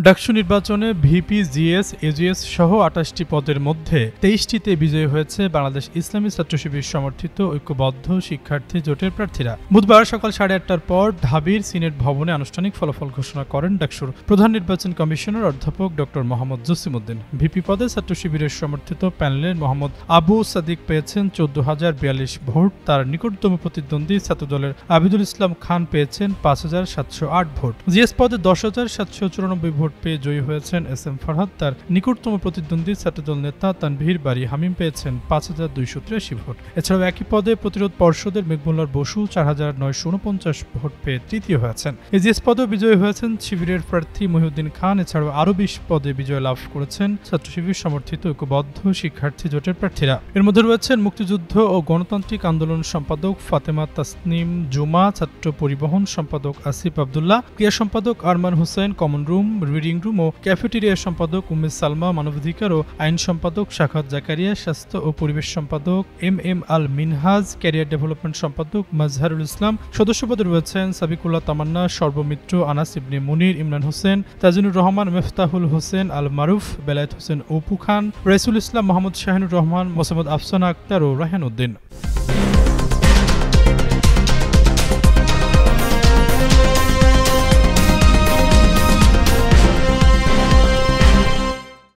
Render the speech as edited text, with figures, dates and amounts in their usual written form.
ডাকসু নির্বাচনে VP, GS, AGS সহ ২৮টি পদের মধ্যে ২৩টিতে বিজয়ী হয়েছে বাংলাদেশ ইসলামী ছাত্র শিবির সমর্থিত ঐক্যবদ্ধ শিক্ষার্থী জোটের প্রার্থীরা। বুধবার সকাল ৮:৩০টার পর ঢাবির সিনেট ভবনে আনুষ্ঠানিক ফলাফল ঘোষণা করেন ডাকসুর প্রধান নির্বাচন কমিশনার অধ্যাপক ড মোহাম্মদ জসিমউদ্দিন। ভিপি পদে ছাত্র শিবিরের সমর্থিত প্যানেলের মোহাম্মদ আবু সাদিক পেয়েছেন ১৪,০৪২ ভোট। তার নিকটতম প্রতিদ্বন্দ্বী ছাত্রদলের আবিদুল ইসলাম খান পেয়েছেন ৫,৭০৮ ভোট। জিএস পদে ১০,৭৯৪ ভোট পেয়ে জয়ী হয়েছেন এস এম ফরহাদ। তার নিকটতম প্রতিদ্বন্দ্বী ছাত্রদল নেতা তানভীর বারী হামিম পেয়েছেন ৫,২৮৩ ভোট। এছাড়াও একই পদে প্রতিরোধ পর্ষদের মেঘমুল্লার বসু ৪,৯৪৯ ভোট পেয়ে তৃতীয় হয়েছেন। এজিএস পদেও বিজয়ী হয়েছেন শিবিরের প্রার্থী মহিউদ্দিন খান। এছাড়াও আরও ২০ পদে বিজয় লাভ করেছেন ছাত্র শিবির সমর্থিত ঐক্যবদ্ধ শিক্ষার্থী জোটের প্রার্থীরা। এর মধ্যে রয়েছেন মুক্তিযুদ্ধ ও গণতান্ত্রিক আন্দোলন সম্পাদক ফাতেমা তাসনিম জুমা, ছাত্র পরিবহন সম্পাদক আসিফ আবদুল্লাহ, ক্রিয়া সম্পাদক Arman Hossain, common room, reading room ও ক্যাফেটেরিয়া সম্পাদক উম্মে সালমা, মানবাধিকার ও আইন সম্পাদক শাখাত জাকারিয়া, স্বাস্থ্য ও পরিবেশ সম্পাদক এম আল মিনহাজ, ক্যারিয়ার ডেভেলপমেন্ট সম্পাদক মাজহারুল ইসলাম। সদস্য পদে রয়েছেন সাবিকুল্লাহ তামান্না, সর্বমিত্র, আনাস ইবনে মুনির, ইমরান হোসেন, তাজিনুর রহমান, মেফতাহুল হোসেন আল মারুফ, বেলায়েত হোসেন অপু খান, রাইসুল ইসলাম, মোহাম্মদ শাহিনুর রহমান, মোসাম্মদ আফসানা আক্তার ও রায়হান উদ্দিন।